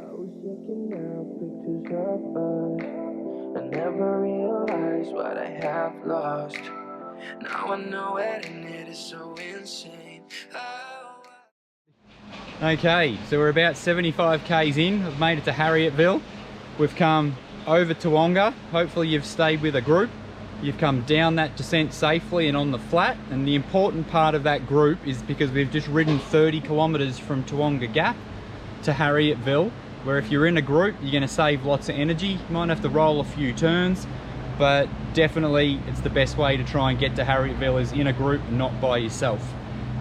was checking out pictures of us. I never realized what I have lost. Now I know it and it is so insane. Okay, so we're about 75 k's in. We've made it to Harrietville. We've come over Toowoomba. Hopefully you've stayed with a group. You've come down that descent safely and on the flat. And the important part of that group is because we've just ridden 30 kilometers from Toowoomba Gap to Harrietville, where if you're in a group, you're gonna save lots of energy. You might have to roll a few turns, but definitely it's the best way to try and get to Harrietville is in a group, not by yourself.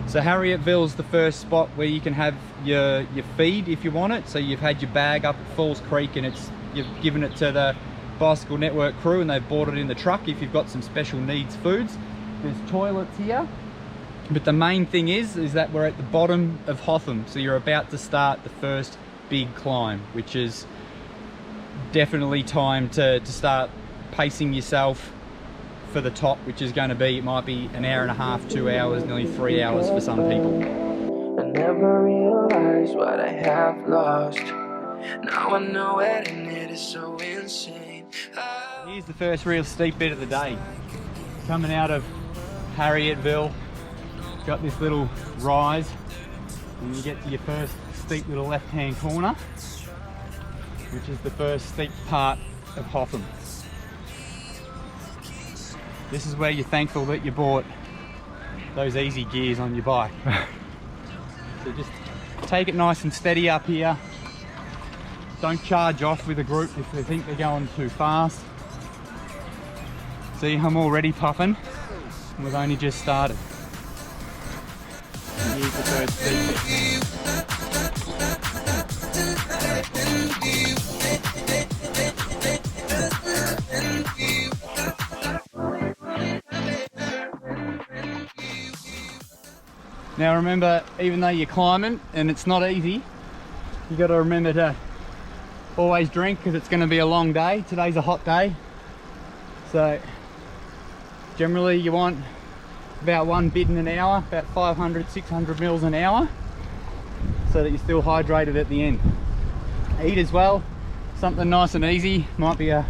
So Harrietville is the first spot where you can have your feed if you want it. So you've had your bag up at Falls Creek and you've given it to the Bicycle Network crew and they've bought it in the truck if you've got some special needs foods. There's toilets here. But the main thing is that we're at the bottom of Hotham. So you're about to start the first big climb, which is definitely time to start pacing yourself for the top, which is going to be, it might be an hour and a half, 2 hours, nearly 3 hours for some people. I never realized what I have lost. Now I know it and it is so insane. Here's the first real steep bit of the day. Coming out of Harrietville, got this little rise and you get to your first steep little left hand corner, which is the first steep part of Hotham. This is where you're thankful that you bought those easy gears on your bike. So just take it nice and steady up here. Don't charge off with a group if they think they're going too fast. See, I'm already puffing and we've only just started. And here's the first steep bit. Now remember, even though you're climbing and it's not easy, you got to remember to always drink because it's going to be a long day. Today's a hot day, so generally you want about 1 bid in an hour, about 500-600 mils an hour, so that you're still hydrated at the end. Eat as well, something nice and easy. Might be a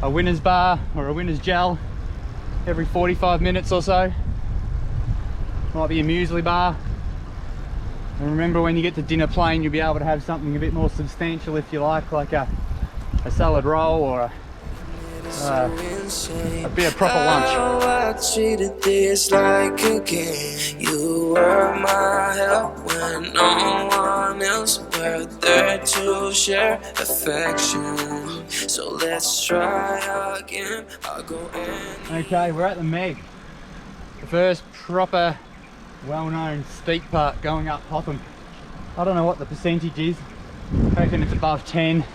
winner's bar or a winner's gel every 45 minutes or so. Might be a muesli bar. And remember, when you get to dinner plane, you'll be able to have something a bit more substantial if you like a salad roll or a bit of proper lunch. I treated this like a game. You were my help when no one else were there to share affection. So let's try again. I'll go in. Okay, we're at the Meg. The first proper well-known steep part going up Hotham. I don't know what the percentage is. I reckon it's above 10.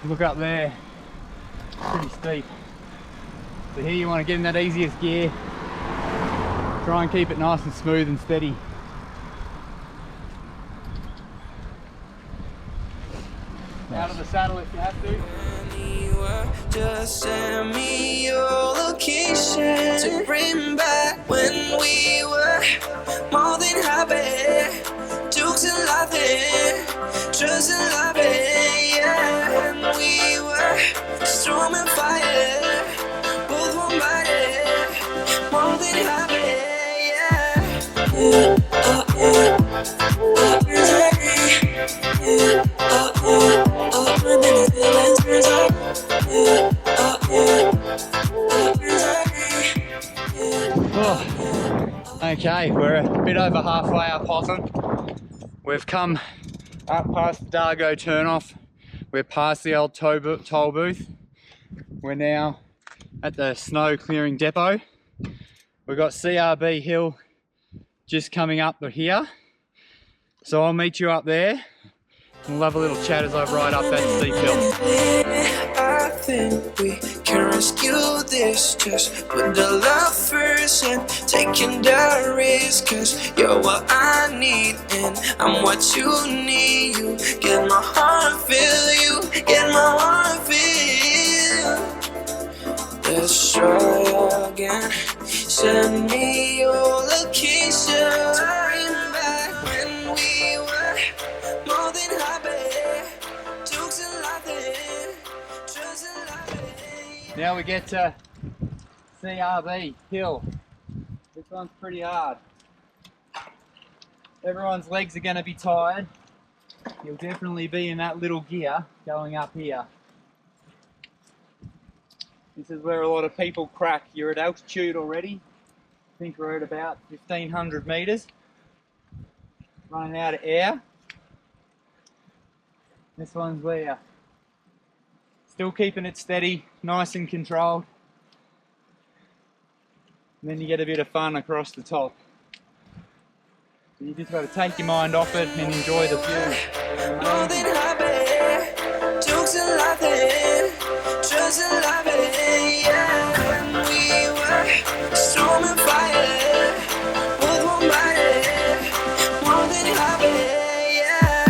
Look up there, pretty steep. So here you want to get in that easiest gear. Try and keep it nice and smooth and steady. Out of the saddle if you have to. Just send me your location to bring back when we were more than happy. Dukes and laughing, trust and laughing, yeah. And we were storming fire, both one body, more than happy, yeah. Okay, we're a bit over halfway up Hotham. We've come up past the Dargo turnoff. We're past the old toll booth. We're now at the snow clearing depot. We've got CRB Hill just coming up here. So I'll meet you up there. We'll have a little chat as I ride up that steep hill. I think we can rescue this. Just put the love first and taking the risk. Cause you're what I need and I'm what you need. You get my heart feel, you get my heart feel. Let's try again. Send me your location. Bring back when we were more than happy. Now we get to CRB hill. This one's pretty hard. Everyone's legs are going to be tired. You'll definitely be in that little gear going up here. This is where a lot of people crack. You're at altitude already. I think we're at about 1,500 meters. Running out of air. This one's where still keeping it steady, nice and controlled. And then you get a bit of fun across the top. So you just got to take your mind off it and enjoy the view. More than happy, jokes and laughing, trust and laughing, yeah. When we were storm and fire, both one body, more than happy, yeah.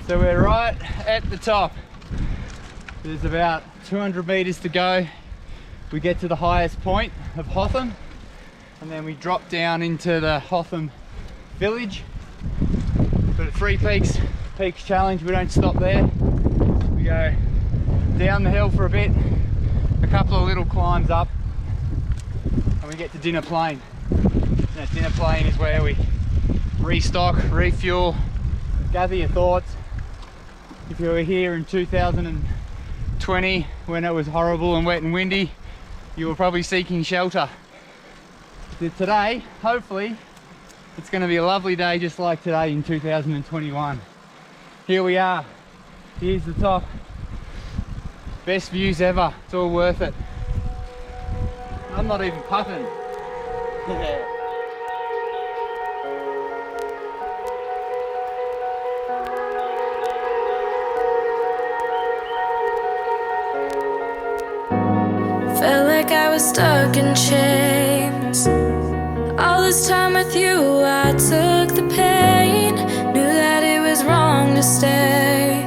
So we're right at the top. There's about 200 meters to go. We get to the highest point of Hotham, and then we drop down into the Hotham village. But at Three Peaks Challenge, we don't stop there. We go down the hill for a bit, a couple of little climbs up, and we get to Dinner Plain. That Dinner Plain is where we restock, refuel, gather your thoughts. If you were here in 2020 when it was horrible and wet and windy, you were probably seeking shelter. But today, hopefully, it's going to be a lovely day just like today in 2021. Here we are. Here's the top. Best views ever. It's all worth it. I'm not even puffing. Felt like I was stuck in chains. All this time with you, I took the pain. Knew that it was wrong to stay.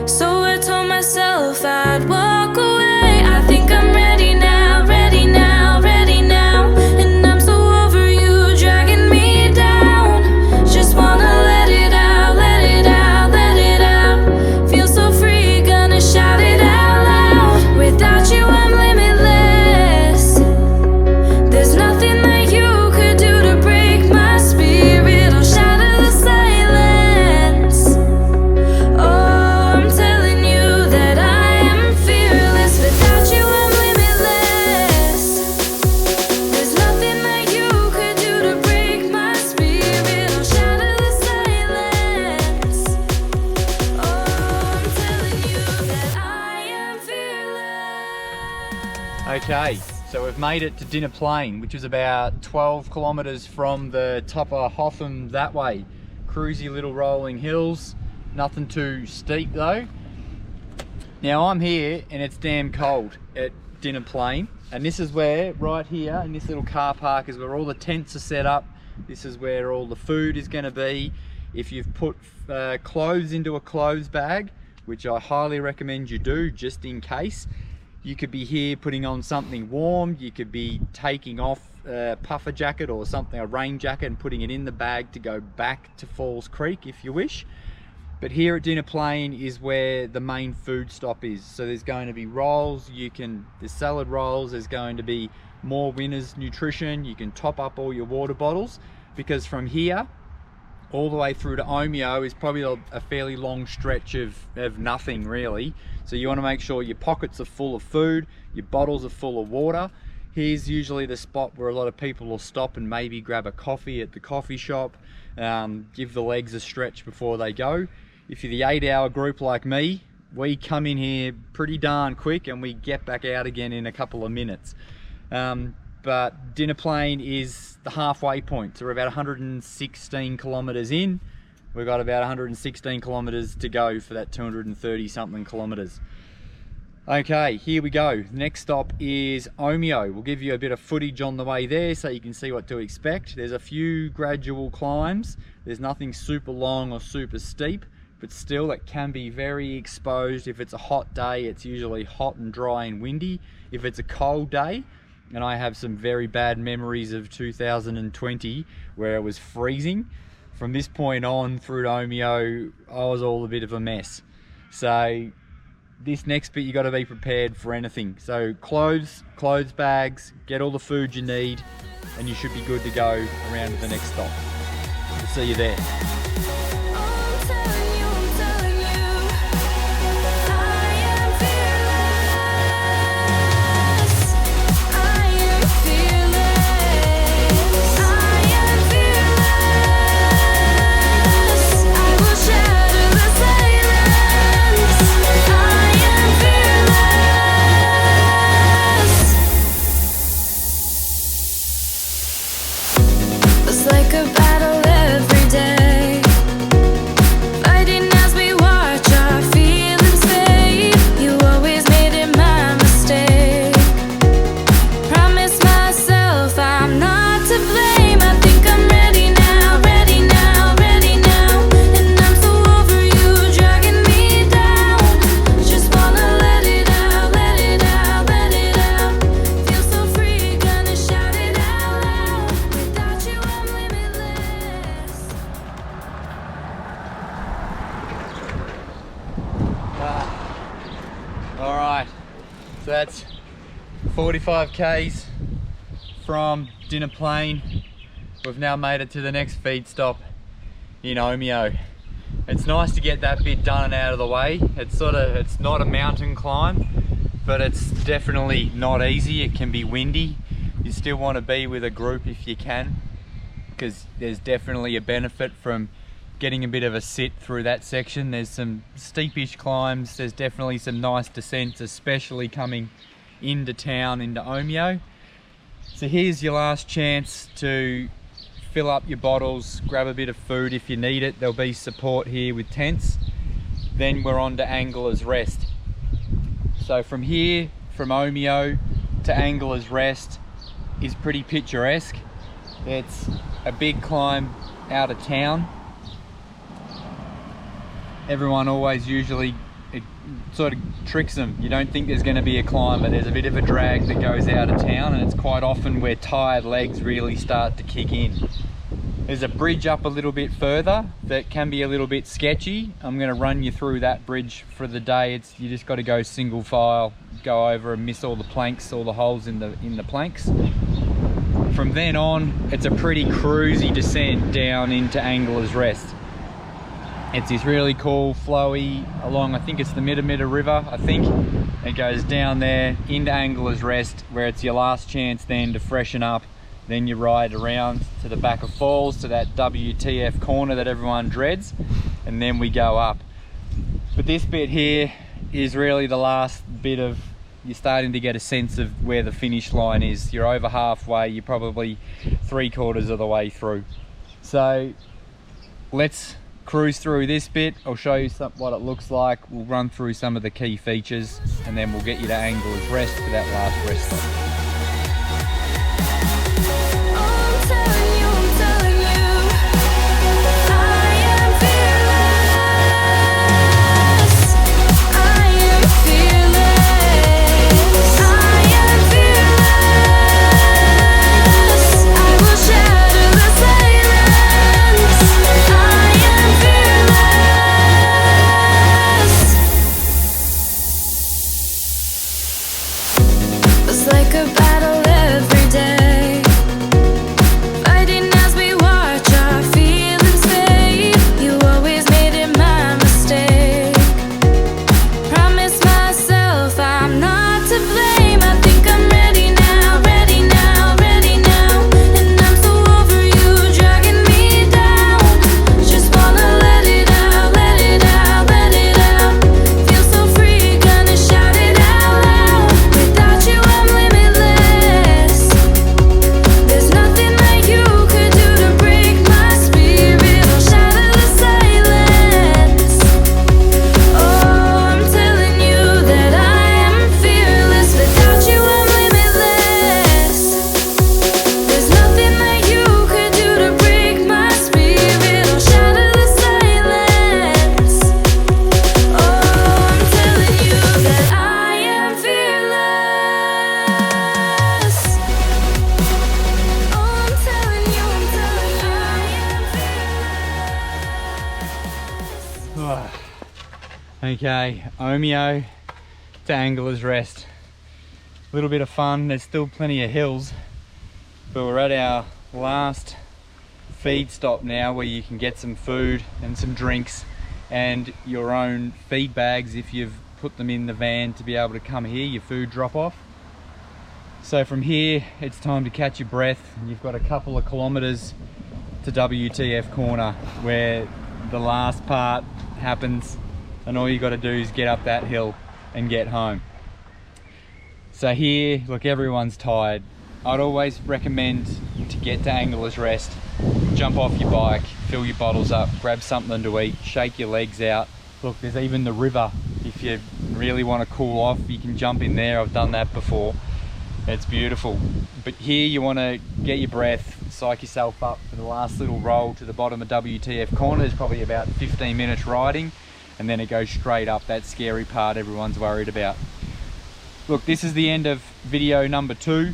So I told myself I'd walk away. I think I'm ready now, ready now, ready now. And I'm so over you dragging me down. Just wanna let it out, let it out, let it out. Feel so free, gonna shout it out loud. Without you I'm limitless. There's nothing that you could do to break my spirit or shatter the silence. Oh, I'm telling you that I am fearless. Without you I'm limitless. There's nothing that you could do to break my spirit or shatter the silence. Oh, I'm telling you that I am fearless. Okay, so we've made it to Dinner Plain, which is about 12 kilometers from the top of Hotham that way. Cruisy little rolling hills, nothing too steep though. Now I'm here and it's damn cold at Dinner Plain, and this is where, right here in this little car park, is where all the tents are set up. This is where all the food is going to be. If you've put clothes into a clothes bag, which I highly recommend you do just in case, you could be here putting on something warm. You could be taking off a puffer jacket or something, a rain jacket, and putting it in the bag to go back to Falls Creek if you wish. But here at Dinner Plain is where the main food stop is. So there's going to be rolls, there's salad rolls, there's going to be more Winners nutrition. You can top up all your water bottles, because from here all the way through to Omeo is probably a fairly long stretch of nothing really. So you want to make sure your pockets are full of food, your bottles are full of water. Here's usually the spot where a lot of people will stop and maybe grab a coffee at the coffee shop, give the legs a stretch before they go. If you're the 8-hour group like me, we come in here pretty darn quick and we get back out again in a couple of minutes. But Dinner Plain is the halfway point, so we're about 116 kilometers in. We've got about 116 kilometers to go for that 230 something kilometers. Okay, here we go. Next stop is Omeo. We'll give you a bit of footage on the way there so you can see what to expect. There's a few gradual climbs. There's nothing super long or super steep. but still it can be very exposed. If it's a hot day, it's usually hot and dry and windy. If it's a cold day, and I have some very bad memories of 2020 where it was freezing, from this point on through to Omeo, I was all a bit of a mess. So this next bit, you got to be prepared for anything. So clothes bags, get all the food you need, and you should be good to go around to the next stop. We'll see you there. Like a battle every day, fighting as we watch our feelings fade. You always made it my mistake. Promise myself I'm not to blame. I think I'm ready now, ready now, ready now. And I'm so over you dragging me down. Just wanna let it out, let it out, let it out. Feel so free, gonna shout it out loud. Without you I'm limitless. Alright, so that's 45 k's from Dinner Plain. We've now made it to the next feed stop in Omeo. It's nice to get that bit done and out of the way. It's not a mountain climb, but it's definitely not easy. It can be windy. You still want to be with a group if you can, because there's definitely a benefit from getting a bit of a sit through that section. There's some steepish climbs, there's definitely some nice descents, especially coming into town, into Omeo. So here's your last chance to fill up your bottles, grab a bit of food if you need it. There'll be support here with tents. Then we're on to Angler's Rest. So from here, from Omeo to Angler's Rest is pretty picturesque. It's a big climb out of town. Everyone always usually, it sort of tricks them. You don't think there's going to be a climb, but there's a bit of a drag that goes out of town, and it's quite often where tired legs really start to kick in. There's a bridge up a little bit further that can be a little bit sketchy. I'm going to run you through that bridge for the day. You just got to go single file, go over and miss all the planks, all the holes in the planks. From then on, it's a pretty cruisy descent down into Angler's Rest. It's this really cool flowy along, I think it's the Mitter River, I think. It goes down there into Angler's Rest, where it's your last chance then to freshen up. Then you ride around to the back of Falls, to that WTF corner that everyone dreads, and then we go up. But this bit here is really the last bit of, you're starting to get a sense of where the finish line is. You're over halfway, you're probably 3/4 of the way through. So let's cruise through this bit. I'll show you what it looks like. We'll run through some of the key features, and then we'll get you to Angler's Rest for that last rest stop. Like a Oh. Okay, Omeo to Angler's Rest. A little bit of fun, there's still plenty of hills, but we're at our last feed stop now where you can get some food and some drinks and your own feed bags if you've put them in the van to be able to come here, your food drop off. So from here it's time to catch your breath, and you've got a couple of kilometers to WTF corner where the last part happens, and all you got to do is get up that hill and get home. So here, look, everyone's tired. I'd always recommend to get to Angler's Rest, jump off your bike, fill your bottles up, grab something to eat, shake your legs out. Look, there's even the river. If you really want to cool off, you can jump in there. I've done that before. It's beautiful. But here you want to get your breath, psych yourself up for the last little roll to the bottom of WTF corner. There's probably about 15 minutes riding, and then it goes straight up, that scary part everyone's worried about. Look, this is the end of video number 2.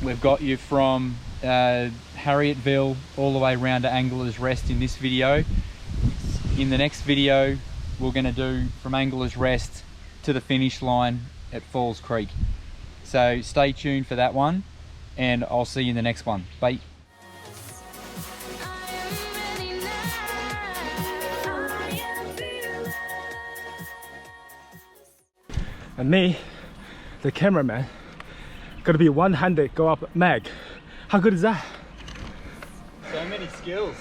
We've got you from Harrietville all the way around to Angler's Rest in this video. In the next video, we're going to do from Angler's Rest to the finish line at Falls Creek. So stay tuned for that one, and I'll see you in the next one. Bye. And me, the cameraman, gotta be 100 go up mag. How good is that? So many skills.